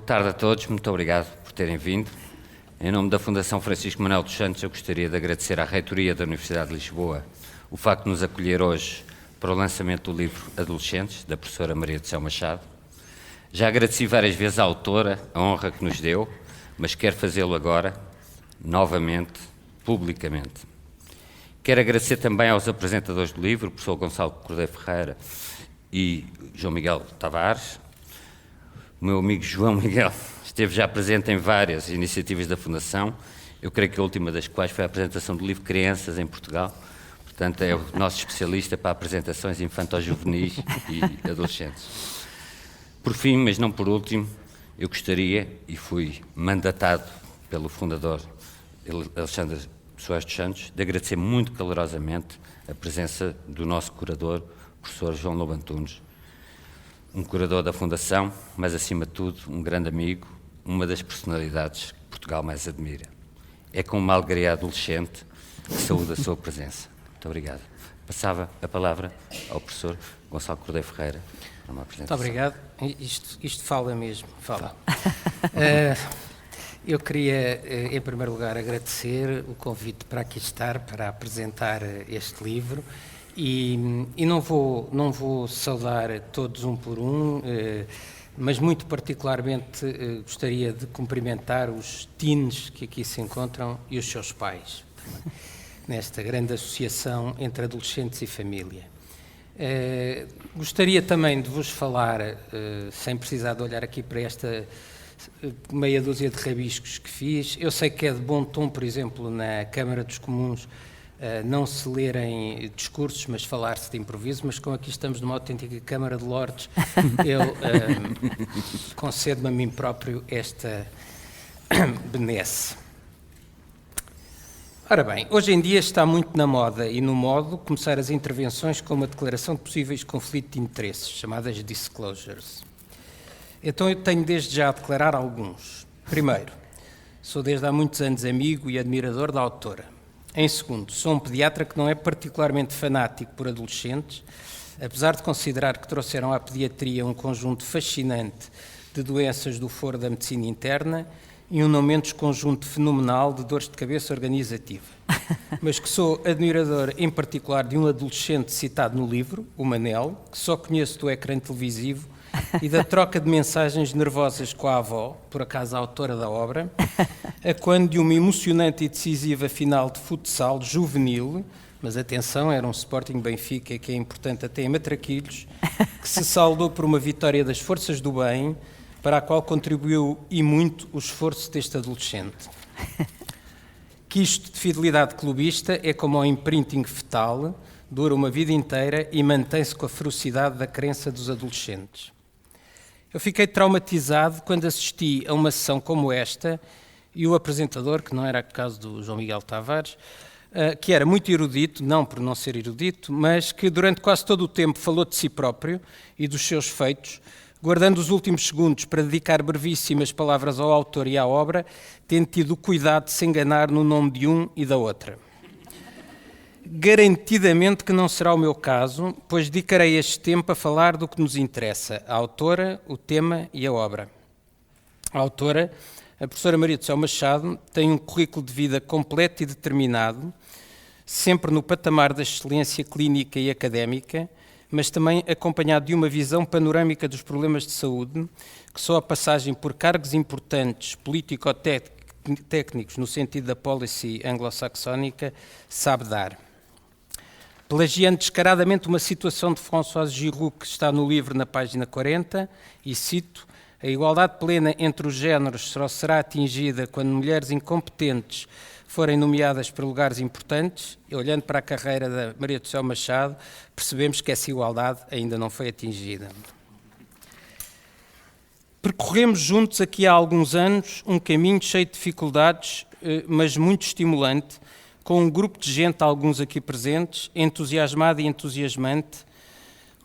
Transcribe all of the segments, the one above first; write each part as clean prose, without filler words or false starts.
Boa tarde a todos, muito obrigado por terem vindo. Em nome da Fundação Francisco Manuel dos Santos, eu gostaria de agradecer à Reitoria da Universidade de Lisboa o facto de nos acolher hoje para o lançamento do livro Adolescentes, da professora Maria do Céu Machado. Já agradeci várias vezes à autora a honra que nos deu, mas quero fazê-lo agora, novamente, publicamente. Quero agradecer também aos apresentadores do livro, o professor Gonçalo Cordeiro Ferreira e João Miguel Tavares. O meu amigo João Miguel esteve já presente em várias iniciativas da Fundação, eu creio que a última das quais foi a apresentação do livro Crianças em Portugal, portanto é o nosso especialista para apresentações infanto-juvenis e adolescentes. Por fim, mas não por último, eu gostaria, e fui mandatado pelo fundador Alexandre Soares dos Santos, de agradecer muito calorosamente a presença do nosso curador, professor João Lobo Antunes, um curador da Fundação, mas acima de tudo um grande amigo, uma das personalidades que Portugal mais admira. É com uma alegria adolescente que saúdo a sua presença. Muito obrigado. Passava a palavra ao professor Gonçalo Cordeiro Ferreira para uma apresentação. Muito obrigado. Isto fala mesmo, fala. Eu queria, em primeiro lugar, agradecer o convite para aqui estar, para apresentar este livro. E não vou saudar todos um por um, mas muito particularmente gostaria de cumprimentar os teens que aqui se encontram e os seus pais, nesta grande associação entre adolescentes e família. Gostaria também de vos falar, sem precisar de olhar aqui para esta meia dúzia de rabiscos que fiz. Eu sei que é de bom tom, por exemplo, na Câmara dos Comuns, não se lerem discursos, mas falar-se de improviso, mas como aqui estamos numa autêntica Câmara de Lordes, eu concedo-me a mim próprio esta benesse. Ora bem, hoje em dia está muito na moda e no modo começar as intervenções com uma declaração de possíveis conflitos de interesses, chamadas disclosures. Então eu tenho desde já a declarar alguns. Primeiro, sou desde há muitos anos amigo e admirador da autora. Em segundo, sou um pediatra que não é particularmente fanático por adolescentes, apesar de considerar que trouxeram à pediatria um conjunto fascinante de doenças do foro da medicina interna e um não menos conjunto fenomenal de dores de cabeça organizativa. Mas que sou admirador, em particular, de um adolescente citado no livro, o Manel, que só conheço do ecrã televisivo, e da troca de mensagens nervosas com a avó, por acaso a autora da obra, a quando de uma emocionante e decisiva final de futsal juvenil, mas atenção, era um Sporting Benfica, que é importante até em matraquilhos, que se saldou por uma vitória das forças do bem, para a qual contribuiu e muito o esforço deste adolescente. Que isto de fidelidade clubista é como ao imprinting fetal, dura uma vida inteira e mantém-se com a ferocidade da crença dos adolescentes. Eu fiquei traumatizado quando assisti a uma sessão como esta e o apresentador, que não era o caso do João Miguel Tavares, que era muito erudito, não por não ser erudito, mas que durante quase todo o tempo falou de si próprio e dos seus feitos, guardando os últimos segundos para dedicar brevíssimas palavras ao autor e à obra, tendo tido o cuidado de se enganar no nome de um e da outra. Garantidamente que não será o meu caso, pois dedicarei este tempo a falar do que nos interessa, a autora, o tema e a obra. A autora, a professora Maria do Céu Machado, tem um currículo de vida completo e determinado, sempre no patamar da excelência clínica e académica, mas também acompanhado de uma visão panorâmica dos problemas de saúde, que só a passagem por cargos importantes político-técnicos no sentido da policy anglo-saxónica sabe dar. Plagiando descaradamente uma situação de Françoise Giroud que está no livro na página 40, e cito: a igualdade plena entre os géneros só será atingida quando mulheres incompetentes forem nomeadas para lugares importantes. E olhando para a carreira da Maria do Céu Machado, percebemos que essa igualdade ainda não foi atingida. Percorremos juntos aqui há alguns anos um caminho cheio de dificuldades, mas muito estimulante, com um grupo de gente, alguns aqui presentes, entusiasmada e entusiasmante,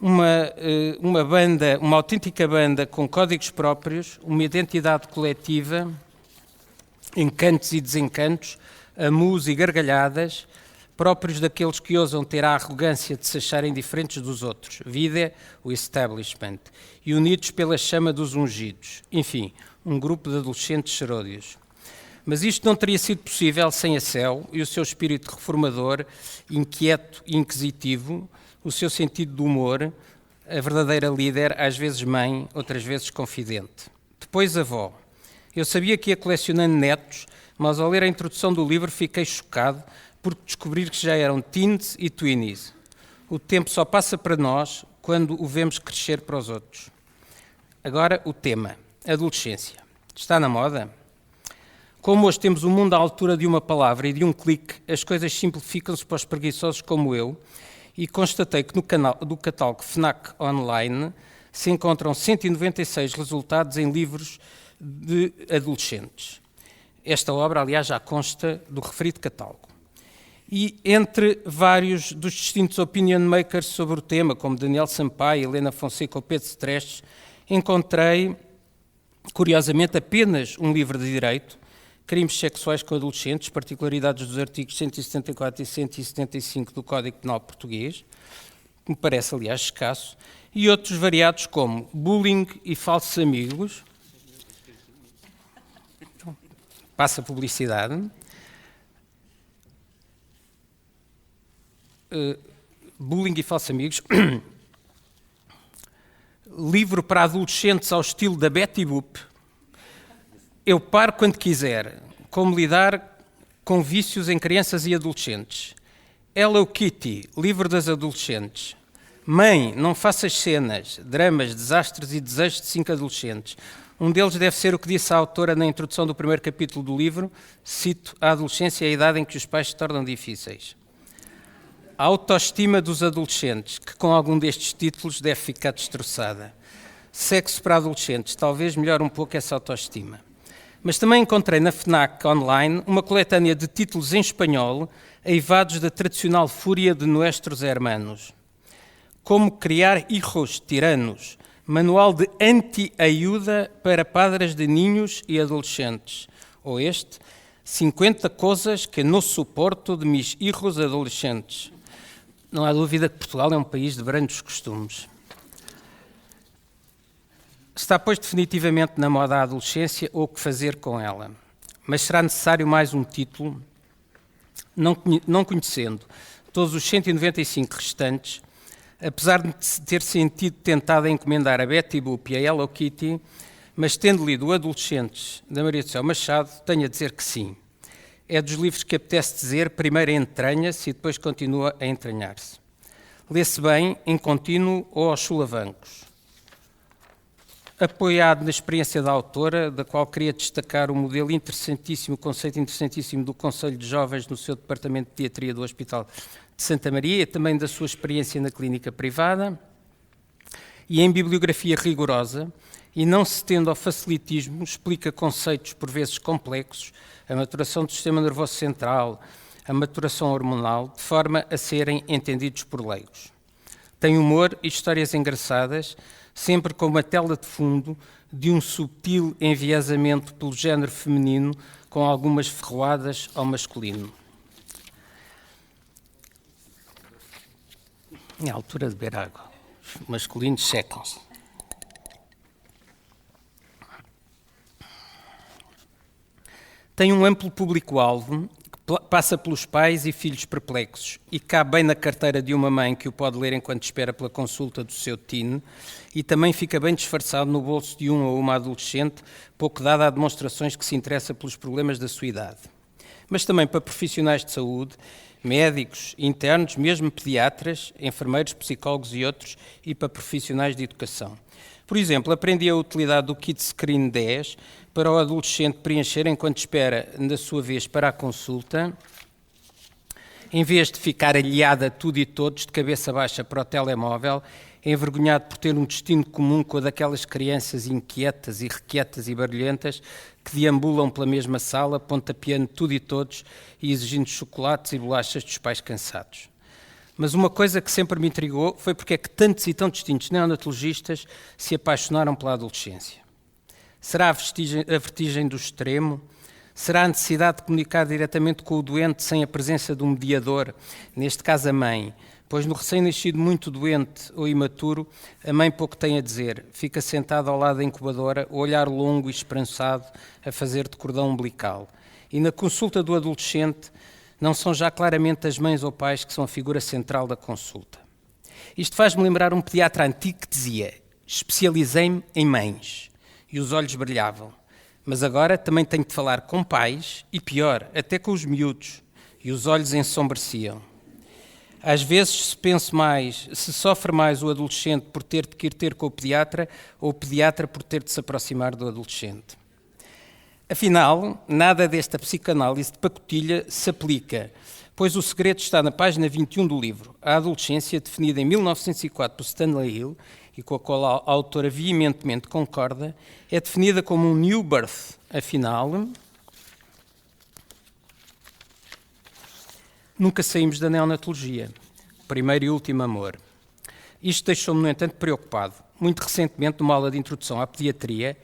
uma banda, uma autêntica banda com códigos próprios, uma identidade coletiva, encantos e desencantos, amus e gargalhadas, próprios daqueles que ousam ter a arrogância de se acharem diferentes dos outros, vida, o establishment, e unidos pela chama dos ungidos. Enfim, um grupo de adolescentes seródios. Mas isto não teria sido possível sem a Céu e o seu espírito reformador, inquieto e inquisitivo, o seu sentido de humor, a verdadeira líder, às vezes mãe, outras vezes confidente. Depois avó. Eu sabia que ia colecionando netos, mas ao ler a introdução do livro fiquei chocado por descobrir que já eram teens e tweenies. O tempo só passa para nós quando o vemos crescer para os outros. Agora o tema, adolescência. Está na moda? Como hoje temos o mundo à altura de uma palavra e de um clique, as coisas simplificam-se para os preguiçosos como eu, e constatei que no catálogo FNAC Online se encontram 196 resultados em livros de adolescentes. Esta obra, aliás, já consta do referido catálogo. E entre vários dos distintos opinion makers sobre o tema, como Daniel Sampaio, Helena Fonseca ou Pedro Stresses, encontrei, curiosamente, apenas um livro de direito, Crimes sexuais com adolescentes, particularidades dos artigos 174 e 175 do Código Penal Português, que me parece, aliás, escasso, e outros variados como bullying e falsos amigos. Passa publicidade. Bullying e falsos amigos. Livro para adolescentes ao estilo da Betty Boop. Eu paro quando quiser. Como lidar com vícios em crianças e adolescentes. Hello Kitty, livro das adolescentes. Mãe, não faças cenas, dramas, desastres e desejos de 5 adolescentes. Um deles deve ser o que disse a autora na introdução do primeiro capítulo do livro, cito, a adolescência é a idade em que os pais se tornam difíceis. A autoestima dos adolescentes, que com algum destes títulos deve ficar destroçada. Sexo para adolescentes, talvez melhore um pouco essa autoestima. Mas também encontrei na FNAC Online uma coletânea de títulos em espanhol, eivados da tradicional fúria de nuestros hermanos. Como criar hijos tiranos, manual de anti-ajuda para padres de ninhos e adolescentes. Ou este, 50 coisas que não suporto de mis hijos adolescentes. Não há dúvida que Portugal é um país de brandos costumes. Está, pois, definitivamente na moda a adolescência ou o que fazer com ela. Mas será necessário mais um título? Não conhecendo todos os 195 restantes, apesar de ter sentido tentado a encomendar a Betty Boop e a Hello Kitty, mas tendo lido o Adolescentes, da Maria do Céu Machado, tenho a dizer que sim. É dos livros que apetece dizer, primeiro entranha-se e depois continua a entranhar-se. Lê-se bem, em contínuo ou aos solavancos. Apoiado na experiência da autora, da qual queria destacar o modelo interessantíssimo, o conceito interessantíssimo do Conselho de Jovens no seu departamento de pediatria do Hospital de Santa Maria, e também da sua experiência na clínica privada, e em bibliografia rigorosa, e não se tendo ao facilitismo, explica conceitos por vezes complexos, a maturação do sistema nervoso central, a maturação hormonal, de forma a serem entendidos por leigos. Tem humor e histórias engraçadas, sempre com uma tela de fundo de um subtil enviesamento pelo género feminino, com algumas ferroadas ao masculino. É a altura de beber água. Os masculinos secam-se. Tem um amplo público-alvo que passa pelos pais e filhos perplexos e cabe bem na carteira de uma mãe que o pode ler enquanto espera pela consulta do seu teen, e também fica bem disfarçado no bolso de um ou uma adolescente, pouco dada a demonstrações que se interessa pelos problemas da sua idade. Mas também para profissionais de saúde, médicos, internos, mesmo pediatras, enfermeiros, psicólogos e outros, e para profissionais de educação. Por exemplo, aprendi a utilidade do Kit Screen 10 para o adolescente preencher enquanto espera, na sua vez, para a consulta, em vez de ficar alheado a tudo e todos, de cabeça baixa para o telemóvel, envergonhado por ter um destino comum com o daquelas crianças inquietas, irrequietas e barulhentas que deambulam pela mesma sala, pontapeando tudo e todos e exigindo chocolates e bolachas dos pais cansados. Mas uma coisa que sempre me intrigou foi porque é que tantos e tão distintos neonatologistas se apaixonaram pela adolescência. Será a vertigem do extremo? Será a necessidade de comunicar diretamente com o doente sem a presença de um mediador, neste caso a mãe, pois no recém-nascido muito doente ou imaturo, a mãe pouco tem a dizer, fica sentada ao lado da incubadora, o olhar longo e esperançado a fazer de cordão umbilical. E na consulta do adolescente, não são já claramente as mães ou pais que são a figura central da consulta. Isto faz-me lembrar um pediatra antigo que dizia: especializei-me em mães, e os olhos brilhavam. Mas agora também tenho de falar com pais, e pior, até com os miúdos, e os olhos ensombreciam. Às vezes se sofre mais o adolescente por ter de ir ter com o pediatra, ou o pediatra por ter de se aproximar do adolescente. Afinal, nada desta psicanálise de pacotilha se aplica, pois o segredo está na página 21 do livro. A adolescência, definida em 1904 por Stanley Hill, e com a qual a autora veementemente concorda, é definida como um new birth. Afinal, nunca saímos da neonatologia, primeiro e último amor. Isto deixou-me, no entanto, preocupado. Muito recentemente, numa aula de introdução à pediatria,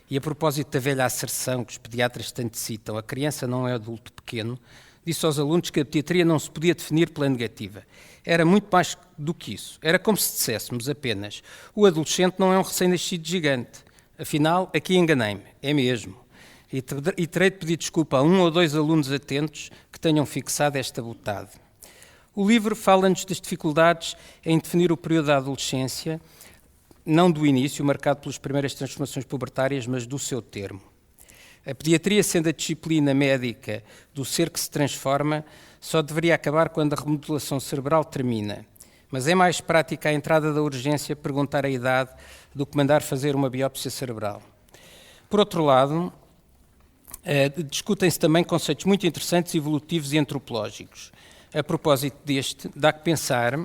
e a propósito da velha asserção que os pediatras tanto citam, a criança não é adulto pequeno, disse aos alunos que a pediatria não se podia definir pela negativa. Era muito mais do que isso. Era como se disséssemos apenas: o adolescente não é um recém-nascido gigante. Afinal, aqui enganei-me, é mesmo. E terei de pedir desculpa a um ou dois alunos atentos que tenham fixado esta butade. O livro fala-nos das dificuldades em definir o período da adolescência, não do início, marcado pelas primeiras transformações pubertárias, mas do seu termo. A pediatria, sendo a disciplina médica do ser que se transforma, só deveria acabar quando a remodelação cerebral termina. Mas é mais prática à entrada da urgência perguntar a idade do que mandar fazer uma biópsia cerebral. Por outro lado, discutem-se também conceitos muito interessantes, evolutivos e antropológicos. A propósito deste, dá que pensar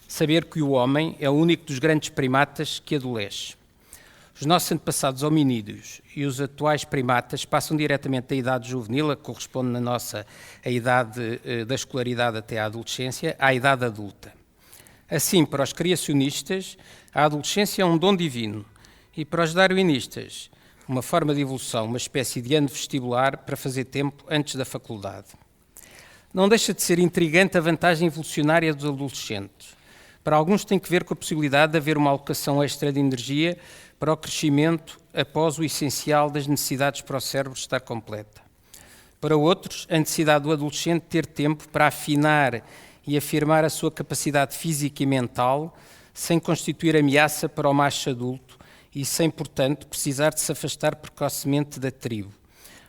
saber que o homem é o único dos grandes primatas que adolesce. Os nossos antepassados hominídeos e os atuais primatas passam diretamente da idade juvenil, a que corresponde na nossa a idade da escolaridade até à adolescência, à idade adulta. Assim, para os criacionistas, a adolescência é um dom divino, e para os darwinistas, uma forma de evolução, uma espécie de ano vestibular para fazer tempo antes da faculdade. Não deixa de ser intrigante a vantagem evolucionária dos adolescentes. Para alguns tem que ver com a possibilidade de haver uma alocação extra de energia para o crescimento após o essencial das necessidades para o cérebro estar completa. Para outros, a necessidade do adolescente ter tempo para afinar e afirmar a sua capacidade física e mental sem constituir ameaça para o macho adulto e sem, portanto, precisar de se afastar precocemente da tribo.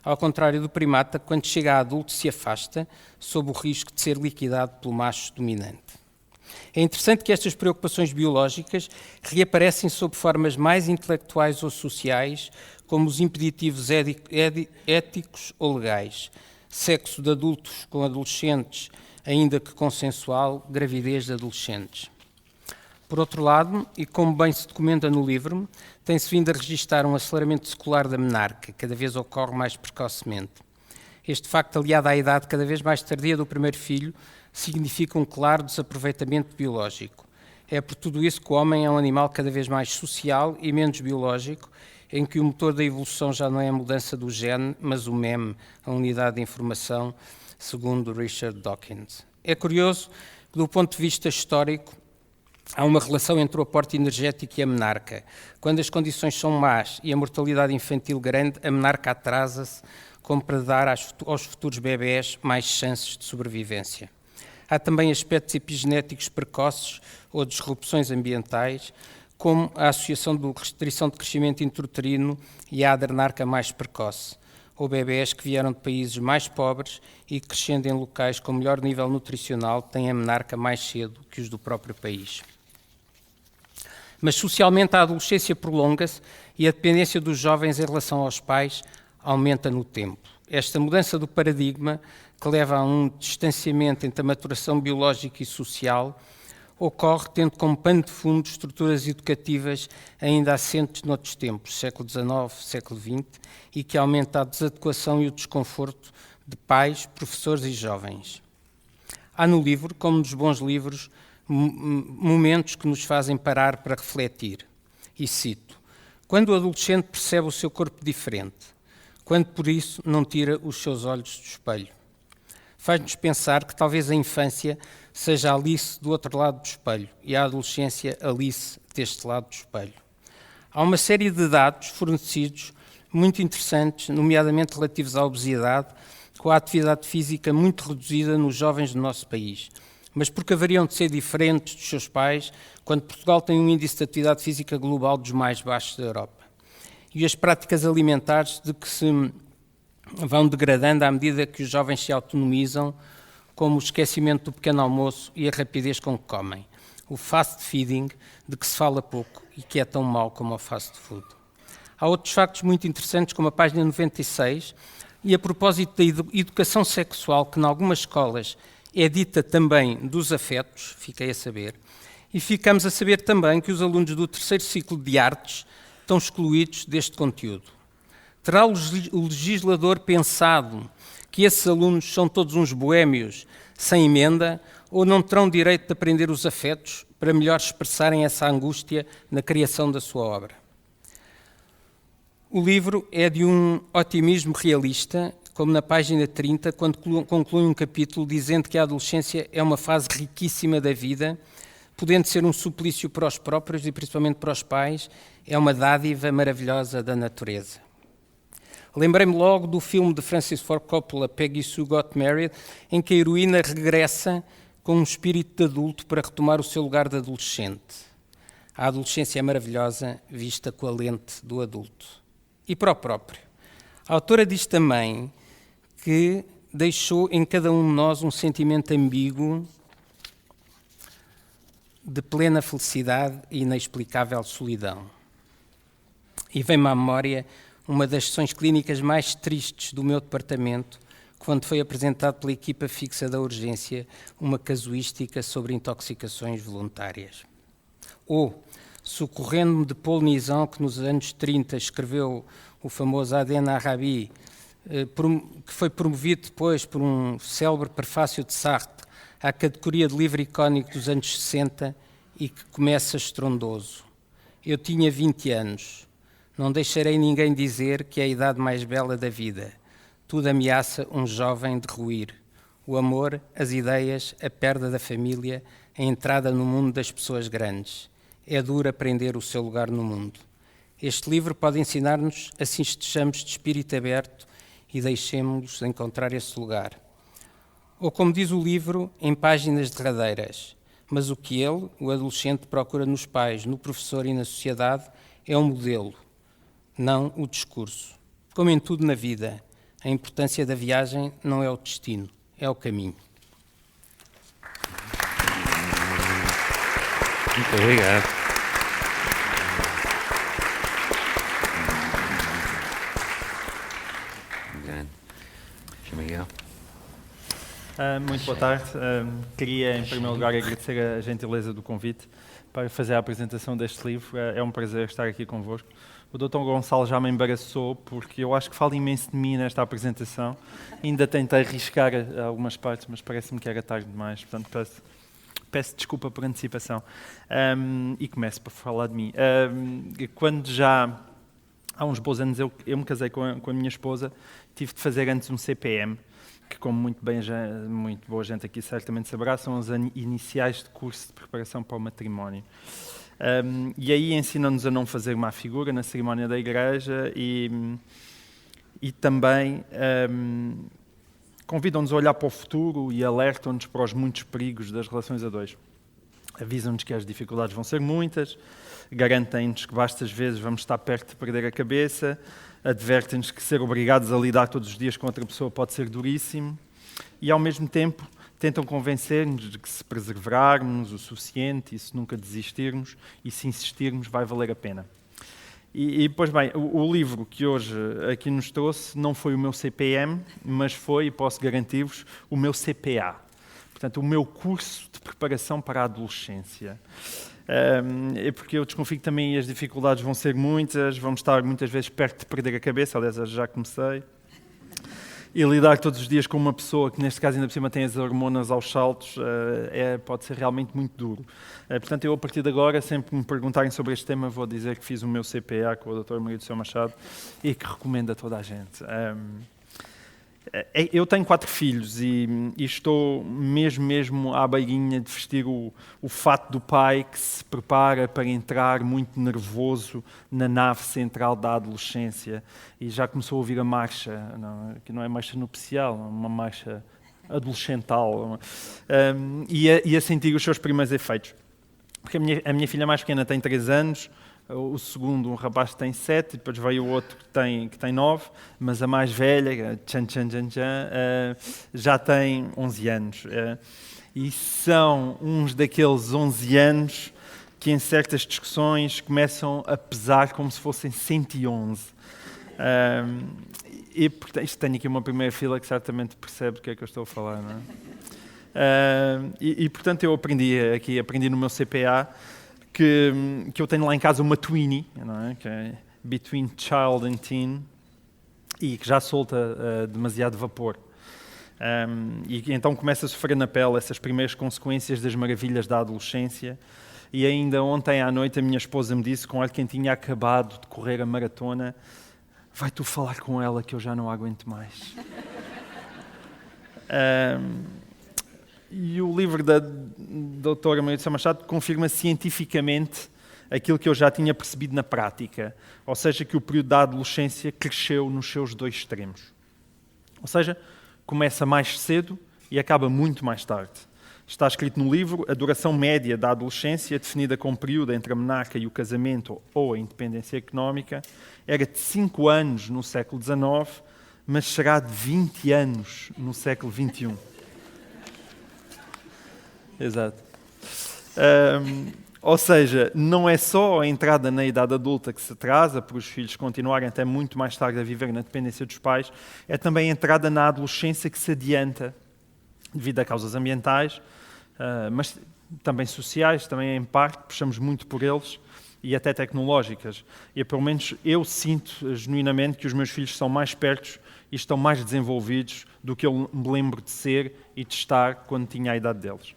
Ao contrário do primata, quando chega a adulto se afasta, sob o risco de ser liquidado pelo macho dominante. É interessante que estas preocupações biológicas reaparecem sob formas mais intelectuais ou sociais, como os impeditivos éticos ou legais. Sexo de adultos com adolescentes, ainda que consensual, gravidez de adolescentes. Por outro lado, e como bem se documenta no livro, tem-se vindo a registrar um aceleramento secular da menarca, cada vez ocorre mais precocemente. Este facto, aliado à idade cada vez mais tardia do primeiro filho, significa um claro desaproveitamento biológico. É por tudo isso que o homem é um animal cada vez mais social e menos biológico, em que o motor da evolução já não é a mudança do gene, mas o meme, a unidade de informação, segundo Richard Dawkins. É curioso que, do ponto de vista histórico, há uma relação entre o aporte energético e a menarca. Quando as condições são más e a mortalidade infantil grande, a menarca atrasa-se como para dar aos futuros bebés mais chances de sobrevivência. Há também aspectos epigenéticos precoces ou disrupções ambientais, como a associação de restrição de crescimento intrauterino e a adrenarca mais precoce, ou bebés que vieram de países mais pobres e crescendo em locais com melhor nível nutricional têm a menarca mais cedo que os do próprio país. Mas socialmente a adolescência prolonga-se e a dependência dos jovens em relação aos pais aumenta no tempo. Esta mudança do paradigma, que leva a um distanciamento entre a maturação biológica e social, ocorre tendo como pano de fundo estruturas educativas ainda assentes noutros tempos, século XIX, século XX, e que aumenta a desadequação e o desconforto de pais, professores e jovens. Há no livro, como nos bons livros, momentos que nos fazem parar para refletir. E cito: quando o adolescente percebe o seu corpo diferente, quando por isso não tira os seus olhos do espelho. Faz-nos pensar que talvez a infância seja a Alice do outro lado do espelho e a adolescência Alice deste lado do espelho. Há uma série de dados fornecidos muito interessantes, nomeadamente relativos à obesidade, com a atividade física muito reduzida nos jovens do nosso país, mas porque haveriam de ser diferentes dos seus pais, quando Portugal tem um índice de atividade física global dos mais baixos da Europa. E as práticas alimentares de que se vão degradando à medida que os jovens se autonomizam, como o esquecimento do pequeno almoço e a rapidez com que comem. O fast feeding, de que se fala pouco e que é tão mau como o fast food. Há outros factos muito interessantes, como a página 96, e a propósito da educação sexual, que em algumas escolas é dita também dos afetos, fiquei a saber, e ficamos a saber também que os alunos do terceiro ciclo de artes estão excluídos deste conteúdo. Terá o legislador pensado que esses alunos são todos uns boémios sem emenda ou não terão direito de aprender os afetos para melhor expressarem essa angústia na criação da sua obra? O livro é de um otimismo realista, como na página 30, quando conclui um capítulo dizendo que a adolescência é uma fase riquíssima da vida, podendo ser um suplício para os próprios e principalmente para os pais, é uma dádiva maravilhosa da natureza. Lembrei-me logo do filme de Francis Ford Coppola, Peggy Sue Got Married, em que a heroína regressa com um espírito de adulto para retomar o seu lugar de adolescente. A adolescência é maravilhosa, vista com a lente do adulto. E para o próprio. A autora diz também que deixou em cada um de nós um sentimento ambíguo de plena felicidade e inexplicável solidão. E vem-me à memória uma das sessões clínicas mais tristes do meu departamento, quando foi apresentado pela equipa fixa da urgência uma casuística sobre intoxicações voluntárias. Ou, socorrendo-me de Paul Nizan, que nos anos 30 escreveu o famoso Aden Arabi, que foi promovido depois por um célebre prefácio de Sartre à categoria de livro icónico dos anos 60 e que começa estrondoso. Eu tinha 20 anos. Não deixarei ninguém dizer que é a idade mais bela da vida. Tudo ameaça um jovem de ruir. O amor, as ideias, a perda da família, a entrada no mundo das pessoas grandes. É duro aprender o seu lugar no mundo. Este livro pode ensinar-nos assim estejamos de espírito aberto e deixemos-nos encontrar esse lugar. Ou como diz o livro, em páginas derradeiras, mas o que ele, o adolescente, procura nos pais, no professor e na sociedade é um modelo, não o discurso. Como em tudo na vida, a importância da viagem não é o destino, é o caminho. Muito obrigado. Miguel. Muito boa tarde. Queria, em primeiro lugar, agradecer a gentileza do convite para fazer a apresentação deste livro. É um prazer estar aqui convosco. O Dr. Gonçalo já me embaraçou, porque eu acho que falo imenso de mim nesta apresentação. Ainda tentei arriscar algumas partes, mas parece-me que era tarde demais. Portanto, peço desculpa por antecipação. E começo por falar de mim. Quando já, há uns bons anos, eu me casei com a minha esposa, tive de fazer antes um CPM, que, como muito boa gente aqui certamente saberá, são os iniciais de curso de preparação para o matrimónio. E aí ensinam-nos a não fazer má figura na cerimónia da igreja e também convidam-nos a olhar para o futuro e alertam-nos para os muitos perigos das relações a dois. Avisam-nos que as dificuldades vão ser muitas, garantem-nos que vastas vezes vamos estar perto de perder a cabeça, advertem-nos que ser obrigados a lidar todos os dias com outra pessoa pode ser duríssimo e, ao mesmo tempo, tentam convencer-nos de que se perseverarmos o suficiente e se nunca desistirmos e se insistirmos vai valer a pena. Pois bem, o livro que hoje aqui nos trouxe não foi o meu CPM, mas foi, e posso garantir-vos, o meu CPA. Portanto, o meu curso de preparação para a adolescência. É porque eu desconfio que também as dificuldades vão ser muitas, vamos estar muitas vezes perto de perder a cabeça, aliás, eu já comecei. E lidar todos os dias com uma pessoa que, neste caso, ainda por cima tem as hormonas aos saltos, pode ser realmente muito duro. Portanto, eu, a partir de agora, sempre que me perguntarem sobre este tema, vou dizer que fiz o meu CPA com o Dr. Maria do Céu Machado e que recomendo a toda a gente. Eu tenho 4 filhos e estou mesmo à beiguinha de vestir o fato do pai que se prepara para entrar muito nervoso na nave central da adolescência e já começou a ouvir a marcha, que não é marcha nupcial, é uma marcha adolescental, e a sentir os seus primeiros efeitos. Porque a minha filha mais pequena tem 3 anos, o segundo, um rapaz que tem 7, depois veio o outro que tem 9, mas a mais velha, já tem 11 anos. E são uns daqueles 11 anos que em certas discussões começam a pesar como se fossem 111. E portanto, tenho aqui uma primeira fila que certamente percebe do que é que eu estou a falar, não é? Portanto, eu aprendi no meu CPA que eu tenho lá em casa uma Tweenie, não é? Que é Between Child and Teen, e que já solta demasiado vapor. E então começa a sofrer na pele essas primeiras consequências das maravilhas da adolescência. E ainda ontem à noite a minha esposa me disse, com quem tinha acabado de correr a maratona: vai tu falar com ela que eu já não aguento mais. E o livro da doutora Maria do Céu Machado confirma cientificamente aquilo que eu já tinha percebido na prática, ou seja, que o período da adolescência cresceu nos seus 2 extremos. Ou seja, começa mais cedo e acaba muito mais tarde. Está escrito no livro, a duração média da adolescência, definida como período entre a menarca e o casamento ou a independência económica, era de 5 anos no século XIX, mas será de 20 anos no século XXI. Exato. Ou seja, não é só a entrada na idade adulta que se atrasa, por os filhos continuarem até muito mais tarde a viver na dependência dos pais, é também a entrada na adolescência que se adianta, devido a causas ambientais, mas também sociais, também em parte, puxamos muito por eles, e até tecnológicas. E pelo menos eu sinto genuinamente que os meus filhos são mais pertos e estão mais desenvolvidos do que eu me lembro de ser e de estar quando tinha a idade deles.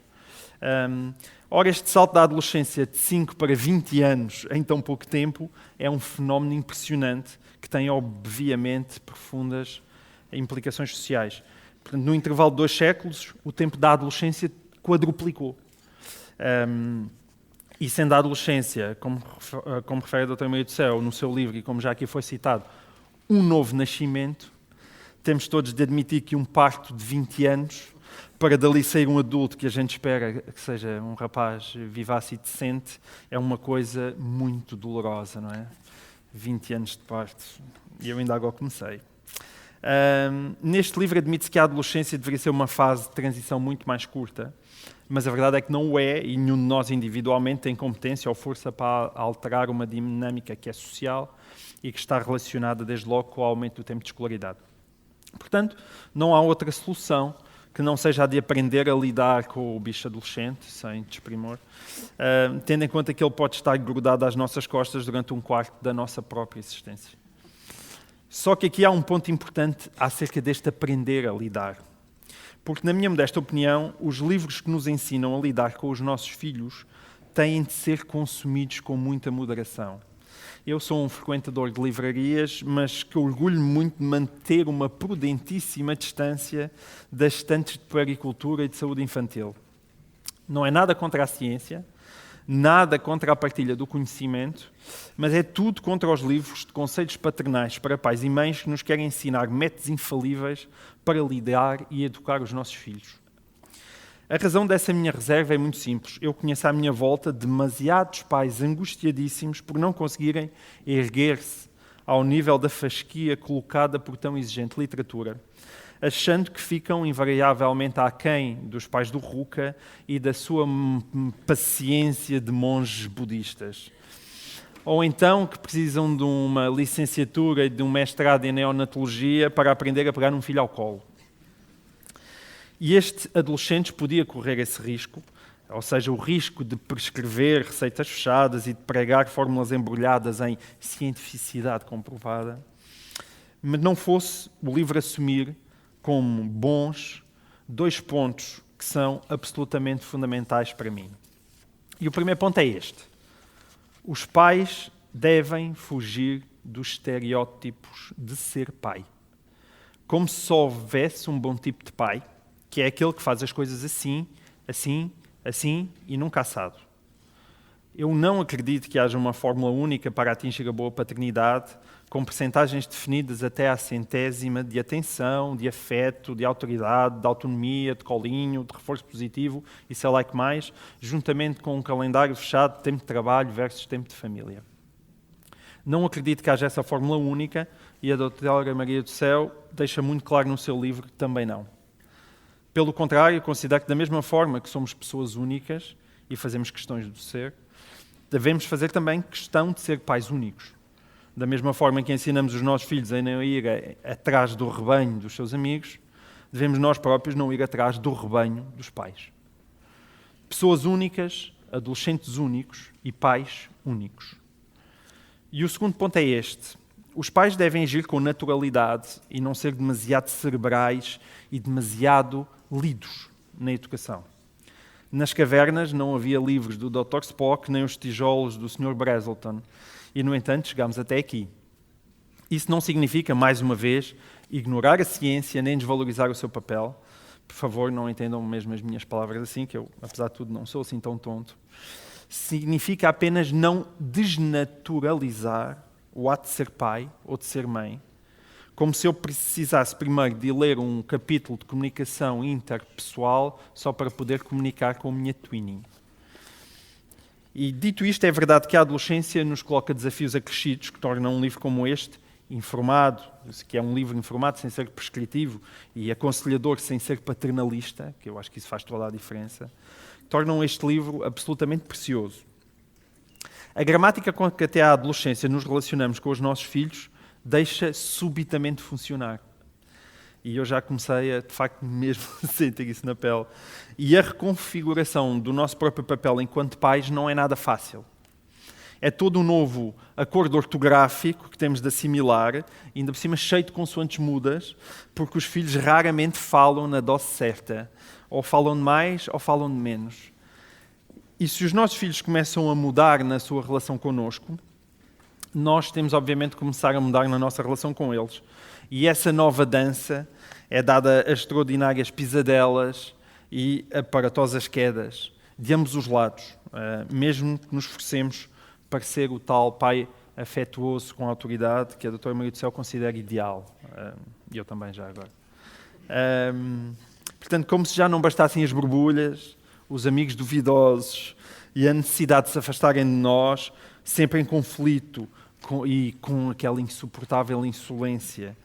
Ora, este salto da adolescência de 5 para 20 anos em tão pouco tempo é um fenómeno impressionante que tem, obviamente, profundas implicações sociais. Portanto, no intervalo de 2 séculos, o tempo da adolescência quadruplicou. E sendo a adolescência, como refere a Dr. Maria do Céu no seu livro, e como já aqui foi citado, um novo nascimento, temos todos de admitir que um parto de 20 anos, para dali sair um adulto que a gente espera que seja um rapaz vivaz e decente, é uma coisa muito dolorosa, não é? 20 anos de parto. E eu ainda agora comecei. Neste livro admite-se que a adolescência deveria ser uma fase de transição muito mais curta, mas a verdade é que não o é, e nenhum de nós individualmente tem competência ou força para alterar uma dinâmica que é social e que está relacionada desde logo com o aumento do tempo de escolaridade. Portanto, não há outra solução que não seja a de aprender a lidar com o bicho adolescente, sem desprimor, tendo em conta que ele pode estar grudado às nossas costas durante um quarto da nossa própria existência. Só que aqui há um ponto importante acerca deste aprender a lidar. Porque, na minha modesta opinião, os livros que nos ensinam a lidar com os nossos filhos têm de ser consumidos com muita moderação. Eu sou um frequentador de livrarias, mas que orgulho muito de manter uma prudentíssima distância das estantes de puericultura e de saúde infantil. Não é nada contra a ciência, nada contra a partilha do conhecimento, mas é tudo contra os livros de conselhos paternais para pais e mães que nos querem ensinar métodos infalíveis para lidar e educar os nossos filhos. A razão dessa minha reserva é muito simples. Eu conheço à minha volta demasiados pais angustiadíssimos por não conseguirem erguer-se ao nível da fasquia colocada por tão exigente literatura, achando que ficam invariavelmente aquém dos pais do Ruca e da sua paciência de monges budistas. Ou então que precisam de uma licenciatura e de um mestrado em neonatologia para aprender a pegar um filho ao colo. E este adolescente podia correr esse risco, ou seja, o risco de prescrever receitas fechadas e de pregar fórmulas embrulhadas em cientificidade comprovada, mas não fosse o livro assumir como bons 2 pontos que são absolutamente fundamentais para mim. E o primeiro ponto é este. Os pais devem fugir dos estereótipos de ser pai. Como se só houvesse um bom tipo de pai, que é aquele que faz as coisas assim, assim, assim e nunca assado. Eu não acredito que haja uma fórmula única para atingir a boa paternidade, com percentagens definidas até à centésima de atenção, de afeto, de autoridade, de autonomia, de colinho, de reforço positivo e sei lá que mais, juntamente com um calendário fechado de tempo de trabalho versus tempo de família. Não acredito que haja essa fórmula única e a doutora Maria do Céu deixa muito claro no seu livro que também não. Pelo contrário, considero que da mesma forma que somos pessoas únicas e fazemos questões do ser, devemos fazer também questão de ser pais únicos. Da mesma forma que ensinamos os nossos filhos a não ir atrás do rebanho dos seus amigos, devemos nós próprios não ir atrás do rebanho dos pais. Pessoas únicas, adolescentes únicos e pais únicos. E o segundo ponto é este. Os pais devem agir com naturalidade e não ser demasiado cerebrais e demasiado lidos na educação. Nas cavernas não havia livros do Dr. Spock nem os tijolos do Sr. Brazelton. E, no entanto, chegámos até aqui. Isso não significa, mais uma vez, ignorar a ciência nem desvalorizar o seu papel. Por favor, não entendam mesmo as minhas palavras assim, que eu, apesar de tudo, não sou assim tão tonto. Significa apenas não desnaturalizar o ato de ser pai ou de ser mãe, como se eu precisasse primeiro de ler um capítulo de comunicação interpessoal só para poder comunicar com a minha twinning. E dito isto, é verdade que a adolescência nos coloca desafios acrescidos que tornam um livro como este informado, que é um livro informado sem ser prescritivo e aconselhador sem ser paternalista, que eu acho que isso faz toda a diferença, tornam este livro absolutamente precioso. A gramática com que até à adolescência nos relacionamos com os nossos filhos deixa subitamente funcionar. E eu já comecei a, de facto, mesmo sentir isso na pele. E a reconfiguração do nosso próprio papel enquanto pais não é nada fácil. É todo um novo acordo ortográfico que temos de assimilar, ainda por cima cheio de consoantes mudas, porque os filhos raramente falam na dose certa. Ou falam de mais ou falam de menos. E se os nossos filhos começam a mudar na sua relação connosco, nós temos, obviamente, de começar a mudar na nossa relação com eles. E essa nova dança é dada a extraordinárias pisadelas e aparatosas quedas de ambos os lados, mesmo que nos esforcemos para ser o tal pai afetuoso com a autoridade que a doutora Maria do Céu considera ideal. E eu também já agora. Portanto, como se já não bastassem as borbulhas, os amigos duvidosos e a necessidade de se afastarem de nós, sempre em conflito e com aquela insuportável insolência.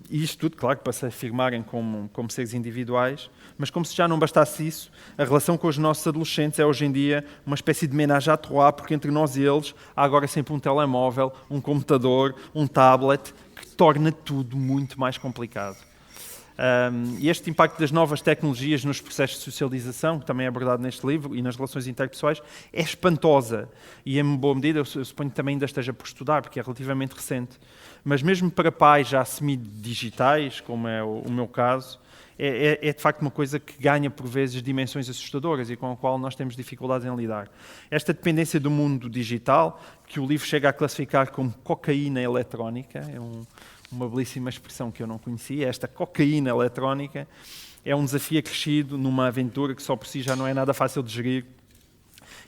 E isto tudo, claro, para se afirmarem como seres individuais, mas como se já não bastasse isso, a relação com os nossos adolescentes é hoje em dia uma espécie de ménage à trois, porque entre nós e eles há agora sempre um telemóvel, um computador, um tablet, que torna tudo muito mais complicado. E este impacto das novas tecnologias nos processos de socialização, que também é abordado neste livro, e nas relações interpessoais, é espantosa. E, em boa medida, eu suponho que também ainda esteja por estudar, porque é relativamente recente. Mas mesmo para pais já semi-digitais, como é o meu caso, é de facto uma coisa que ganha, por vezes, dimensões assustadoras e com a qual nós temos dificuldades em lidar. Esta dependência do mundo digital, que o livro chega a classificar como cocaína eletrónica, é uma belíssima expressão que eu não conhecia. Esta cocaína eletrónica é um desafio acrescido numa aventura que só por si já não é nada fácil de gerir.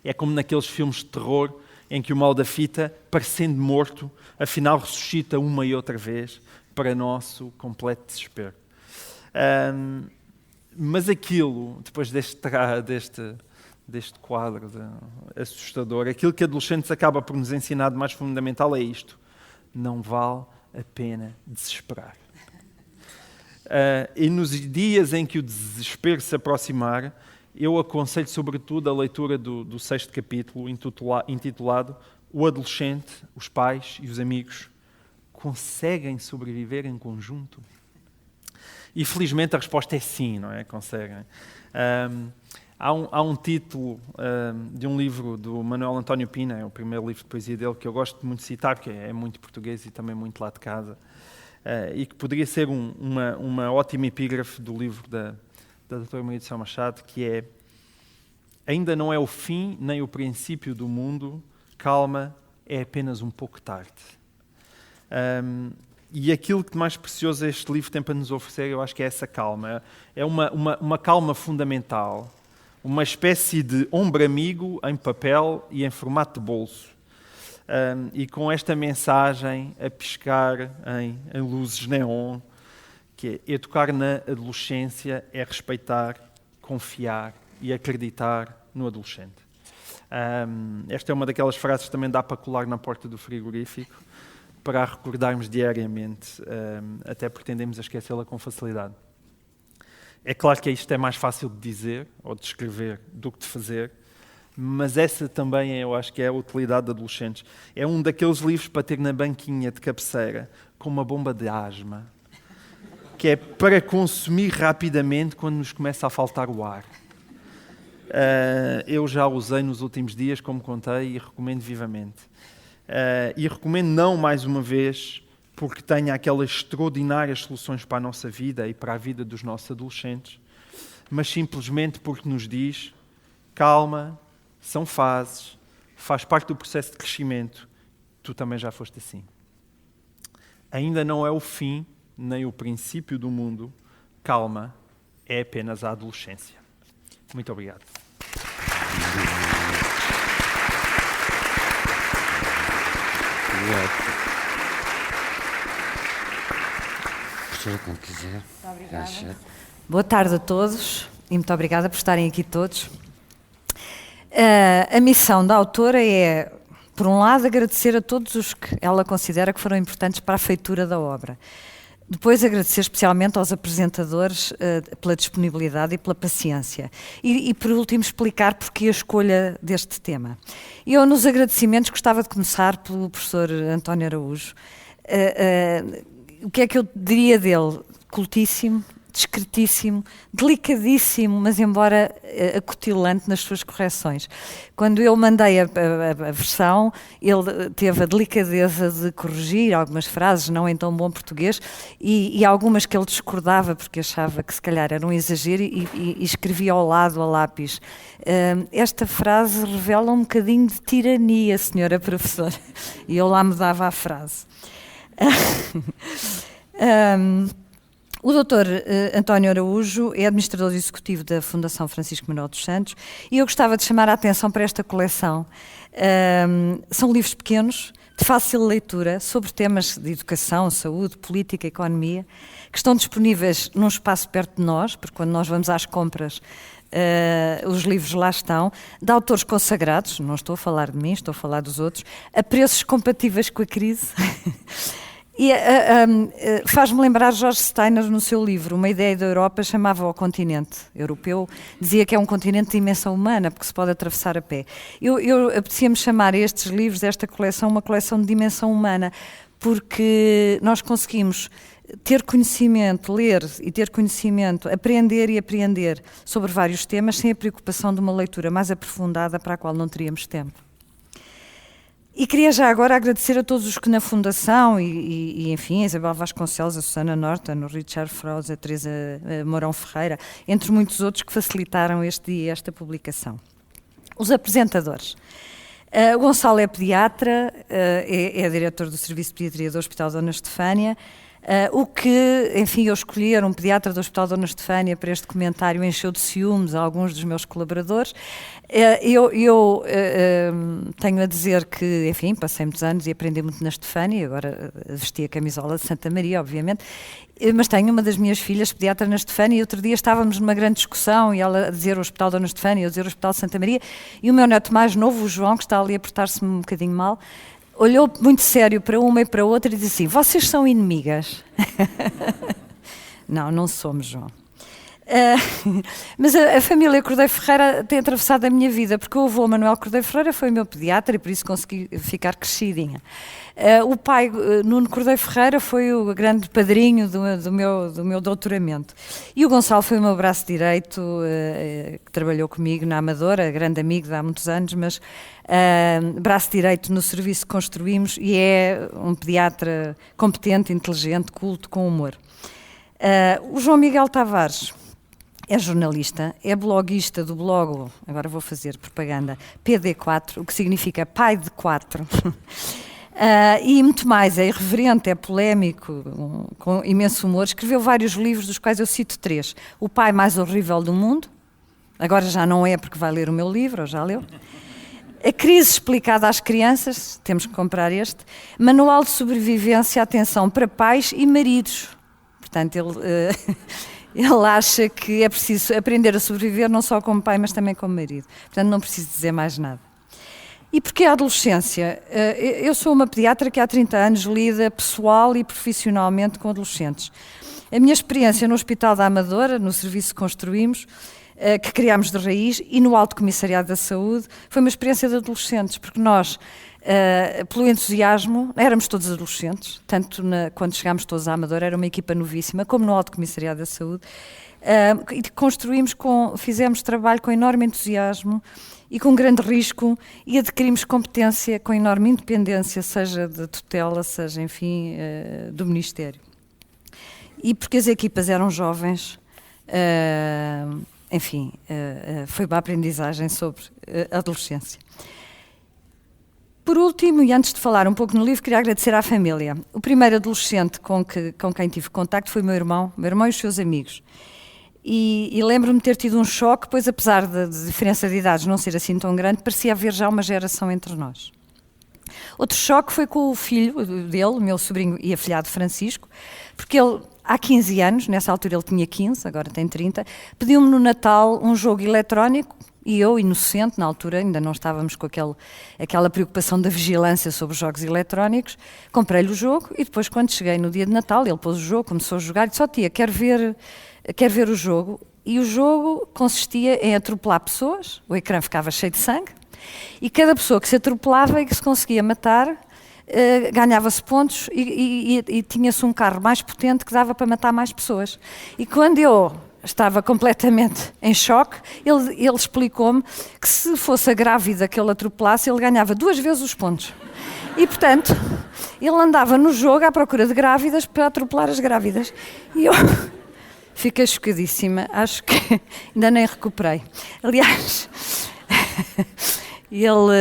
É como naqueles filmes de terror em que o mal da fita, parecendo morto, afinal ressuscita uma e outra vez para nosso completo desespero. Mas aquilo, depois deste quadro assustador, aquilo que adolescentes acaba por nos ensinar de mais fundamental é isto: não vale a pena desesperar. E nos dias em que o desespero se aproximar, eu aconselho sobretudo a leitura do 6º capítulo, intitulado O Adolescente, os Pais e os Amigos conseguem sobreviver em conjunto? E felizmente a resposta é sim, não é? Conseguem. Há um título de um livro do Manuel António Pina, é o primeiro livro de poesia dele, que eu gosto muito de citar, porque é muito português e também muito lá de casa, e que poderia ser uma ótima epígrafe do livro da doutora Maria de São Machado, que é: ainda não é o fim nem o princípio do mundo, calma, é apenas um pouco tarde. E aquilo que de mais precioso este livro tem para nos oferecer, eu acho que é essa calma. É uma calma fundamental, uma espécie de ombro amigo em papel e em formato de bolso. E com esta mensagem a piscar em luzes neon, que é: educar na adolescência é respeitar, confiar e acreditar no adolescente. Esta é uma daquelas frases que também dá para colar na porta do frigorífico, para a recordarmos diariamente, até porque tendemos a esquecê-la com facilidade. É claro que isto é mais fácil de dizer ou de escrever do que de fazer, mas essa também eu acho que é a utilidade de adolescentes. É um daqueles livros para ter na banquinha de cabeceira, com uma bomba de asma, que é para consumir rapidamente quando nos começa a faltar o ar. Eu já usei nos últimos dias, como contei, e recomendo vivamente. E recomendo não mais uma vez porque tenha aquelas extraordinárias soluções para a nossa vida e para a vida dos nossos adolescentes, mas simplesmente porque nos diz: calma, são fases, faz parte do processo de crescimento, tu também já foste assim. Ainda não é o fim nem o princípio do mundo, calma, é apenas a adolescência. Muito obrigado. Professora, quando quiser. Obrigada. Boa tarde a todos e muito obrigada por estarem aqui todos. A missão da autora é, por um lado, agradecer a todos os que ela considera que foram importantes para a feitura da obra. Depois, agradecer especialmente aos apresentadores pela disponibilidade e pela paciência. E, por último, explicar porque a escolha deste tema. Eu, nos agradecimentos, gostava de começar pelo professor António Araújo. O que é que eu diria dele? Cultíssimo, discretíssimo, delicadíssimo, mas embora acutilante nas suas correções. Quando eu mandei a versão, ele teve a delicadeza de corrigir algumas frases, não em tão bom português, e algumas que ele discordava, porque achava que se calhar era um exagero, e escrevia ao lado, a lápis. Esta frase revela um bocadinho de tirania, senhora professora. E eu lá mudava a frase. O Dr. António Araújo é administrador executivo da Fundação Francisco Manuel dos Santos e eu gostava de chamar a atenção para esta coleção. São livros pequenos, de fácil leitura, sobre temas de educação, saúde, política, economia, que estão disponíveis num espaço perto de nós, porque quando nós vamos às compras, os livros lá estão, de autores consagrados, não estou a falar de mim, estou a falar dos outros, a preços compatíveis com a crise. E faz-me lembrar Jorge Steiner no seu livro, Uma Ideia da Europa, chamava o continente europeu, dizia que é um continente de dimensão humana, porque se pode atravessar a pé. Eu apetecia-me chamar estes livros, esta coleção, uma coleção de dimensão humana, porque nós conseguimos ter conhecimento, ler e ter conhecimento, aprender e apreender sobre vários temas, sem a preocupação de uma leitura mais aprofundada para a qual não teríamos tempo. E queria já agora agradecer a todos os que na Fundação, enfim, a Isabel Vasconcelos, a Susana Norton, o Richard Froese, a Teresa Mourão Ferreira, entre muitos outros que facilitaram este dia e esta publicação. Os apresentadores. O Gonçalo é pediatra, é diretor do Serviço de Pediatria do Hospital Dona Estefânia. O que, enfim, eu escolher um pediatra do Hospital Dona Estefânia para este comentário encheu de ciúmes a alguns dos meus colaboradores. Eu tenho a dizer que, enfim, passei muitos anos e aprendi muito na Estefânia, agora vesti a camisola de Santa Maria, obviamente, mas tenho uma das minhas filhas pediatra na Estefânia e outro dia estávamos numa grande discussão e ela a dizer o Hospital Dona Estefânia, eu a dizer o Hospital de Santa Maria, e o meu neto mais novo, o João, que está ali a portar-se um bocadinho mal, olhou muito sério para uma e para outra e disse assim: vocês são inimigas? Não, não somos, João. Mas a família Cordeiro Ferreira tem atravessado a minha vida, porque o avô Manuel Cordeiro Ferreira foi meu pediatra e por isso consegui ficar crescidinha. O pai, Nuno Cordeiro Ferreira, foi o grande padrinho do meu doutoramento. E o Gonçalo foi o meu braço direito, que trabalhou comigo na Amadora, grande amigo de há muitos anos, mas braço direito no serviço que construímos, e é um pediatra competente, inteligente, culto, com humor. O João Miguel Tavares é jornalista, é bloguista do blog, agora vou fazer propaganda, PD4, o que significa pai de 4. E muito mais, é irreverente, é polémico, com imenso humor. Escreveu vários livros, dos quais eu cito 3. O Pai Mais Horrível do Mundo, agora já não é porque vai ler o meu livro, ou já leu. A Crise Explicada às Crianças, temos que comprar este. Manual de Sobrevivência, atenção, para pais e maridos. Portanto, ele acha que é preciso aprender a sobreviver não só como pai, mas também como marido. Portanto, não preciso dizer mais nada. E porquê a adolescência? Eu sou uma pediatra que há 30 anos lida pessoal e profissionalmente com adolescentes. A minha experiência no Hospital da Amadora, no serviço que construímos, que criámos de raiz, e no Alto Comissariado da Saúde, foi uma experiência de adolescentes, porque nós, pelo entusiasmo, éramos todos adolescentes, tanto quando chegámos todos à Amadora, era uma equipa novíssima, como no Alto Comissariado da Saúde, e fizemos trabalho com enorme entusiasmo e com grande risco, e adquirimos competência com enorme independência, seja de tutela, seja, enfim, do Ministério. E porque as equipas eram jovens, enfim, foi uma aprendizagem sobre a adolescência. Por último, e antes de falar um pouco no livro, queria agradecer à família. O primeiro adolescente com quem tive contacto foi o meu irmão e os seus amigos. E lembro-me de ter tido um choque, pois apesar da diferença de idades não ser assim tão grande, parecia haver já uma geração entre nós. Outro choque foi com o filho dele, o meu sobrinho e afilhado Francisco, porque ele, há 15 anos, nessa altura ele tinha 15, agora tem 30, pediu-me no Natal um jogo eletrónico, e eu, inocente, na altura ainda não estávamos com aquela preocupação da vigilância sobre os jogos eletrónicos, comprei-lhe o jogo e depois, quando cheguei no dia de Natal, ele pôs o jogo, começou a jogar e disse: "Ó tia, quero ver o jogo." E o jogo consistia em atropelar pessoas, o ecrã ficava cheio de sangue, e cada pessoa que se atropelava e que se conseguia matar, ganhava-se pontos e tinha-se um carro mais potente que dava para matar mais pessoas. E quando eu estava completamente em choque, ele explicou-me que se fosse a grávida que ele atropelasse, ele ganhava 2 vezes os pontos. E, portanto, ele andava no jogo à procura de grávidas para atropelar as grávidas. E eu fiquei chocadíssima, acho que ainda nem recuperei. Aliás, ele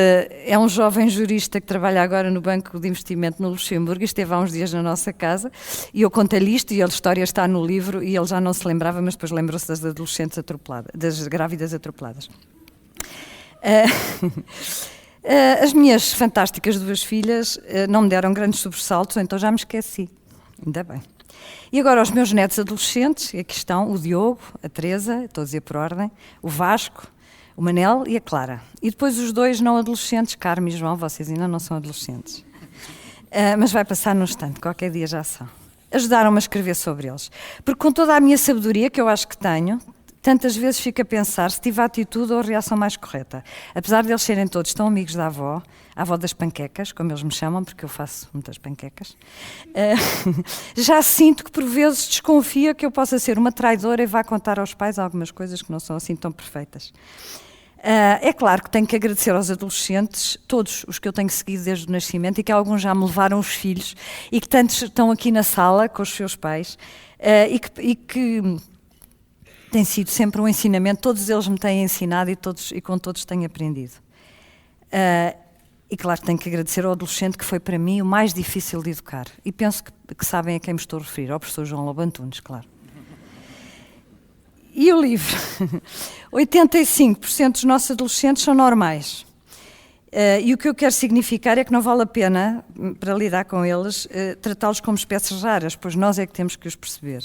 é um jovem jurista que trabalha agora no Banco de Investimento no Luxemburgo e esteve há uns dias na nossa casa e eu contei-lhe isto e a história está no livro e ele já não se lembrava, mas depois lembrou-se das adolescentes atropeladas, das grávidas atropeladas. As minhas fantásticas 2 filhas não me deram grandes sobressaltos, então já me esqueci, ainda bem. E agora os meus netos adolescentes, aqui estão o Diogo, a Teresa, estou a dizer por ordem, o Vasco, o Manel e a Clara. E depois os 2 não adolescentes, Carme e João, vocês ainda não são adolescentes. Mas vai passar num instante, qualquer dia já são. Ajudaram-me a escrever sobre eles. Porque com toda a minha sabedoria, que eu acho que tenho, tantas vezes fico a pensar se tive a atitude ou a reação mais correta. Apesar de eles serem todos tão amigos da avó, a avó das panquecas, como eles me chamam, porque eu faço muitas panquecas, já sinto que por vezes desconfia que eu possa ser uma traidora e vá contar aos pais algumas coisas que não são assim tão perfeitas. É claro que tenho que agradecer aos adolescentes, todos os que eu tenho seguido desde o nascimento, e que alguns já me levaram os filhos, e que tantos estão aqui na sala com os seus pais, e que tem sido sempre um ensinamento, todos eles me têm ensinado e com todos tenho aprendido. E claro que tenho que agradecer ao adolescente que foi para mim o mais difícil de educar. E penso que sabem a quem me estou a referir, ao professor João Lobo Antunes, claro. E o livro? 85% dos nossos adolescentes são normais. E o que eu quero significar é que não vale a pena, para lidar com eles, tratá-los como espécies raras, pois nós é que temos que os perceber.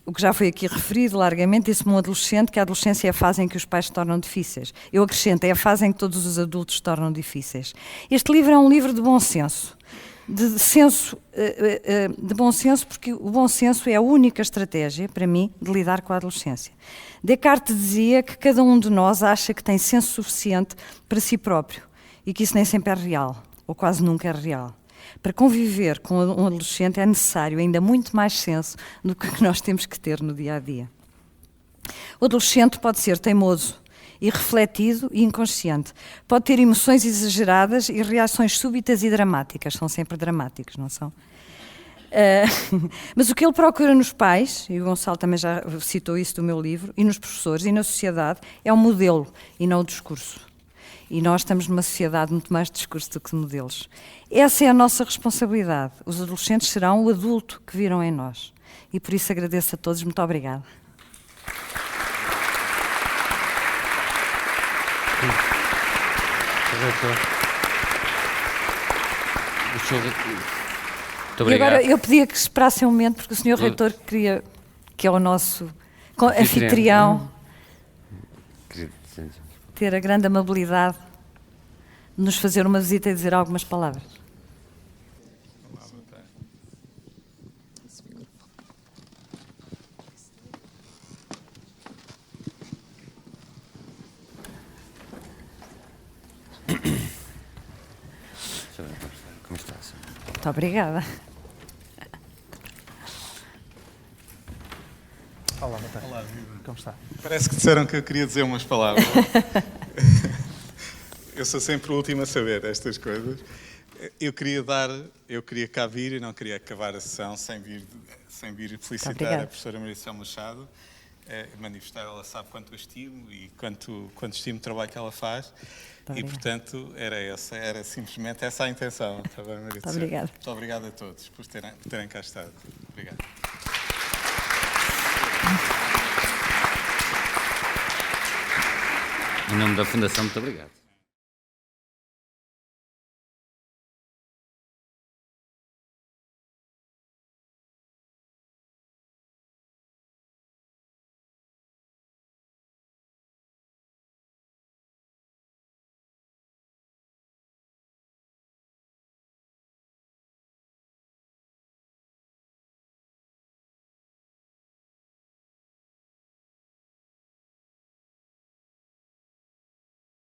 O que já foi aqui referido largamente, disse-me um adolescente que a adolescência é a fase em que os pais se tornam difíceis. Eu acrescento, é a fase em que todos os adultos se tornam difíceis. Este livro é um livro de bom senso. de bom senso, porque o bom senso é a única estratégia, para mim, de lidar com a adolescência. Descartes dizia que cada um de nós acha que tem senso suficiente para si próprio e que isso nem sempre é real, ou quase nunca é real. Para conviver com um adolescente é necessário ainda muito mais senso do que nós temos que ter no dia a dia. O adolescente pode ser teimoso, irrefletido e inconsciente. Pode ter emoções exageradas e reações súbitas e dramáticas. São sempre dramáticos, não são? Mas o que ele procura nos pais, e o Gonçalo também já citou isso do meu livro, e nos professores e na sociedade, é o modelo e não o discurso. E nós estamos numa sociedade muito mais de discurso do que de modelos. Essa é a nossa responsabilidade. Os adolescentes serão o adulto que viram em nós. E por isso agradeço a todos. Muito obrigada. Muito E obrigado. agora eu pedia que esperassem um momento, porque o Sr. Reitor queria, que é o nosso anfitrião, ter a grande amabilidade de nos fazer uma visita e dizer algumas palavras. Como estás? Muito obrigada. Olá, boa tarde. Olá, como está? Parece que disseram que eu queria dizer umas palavras. Eu sou sempre o último a saber estas coisas. Eu queria cá vir e não queria acabar a sessão sem vir felicitar a professora Maricel Machado, manifestar, ela sabe quanto a estimo e quanto estimo o trabalho que ela faz. E, portanto, era simplesmente essa a intenção. Está bem, Maricel? Muito obrigada. Muito obrigado a todos por terem cá estado. Obrigado. Em nome da Fundação, muito obrigado.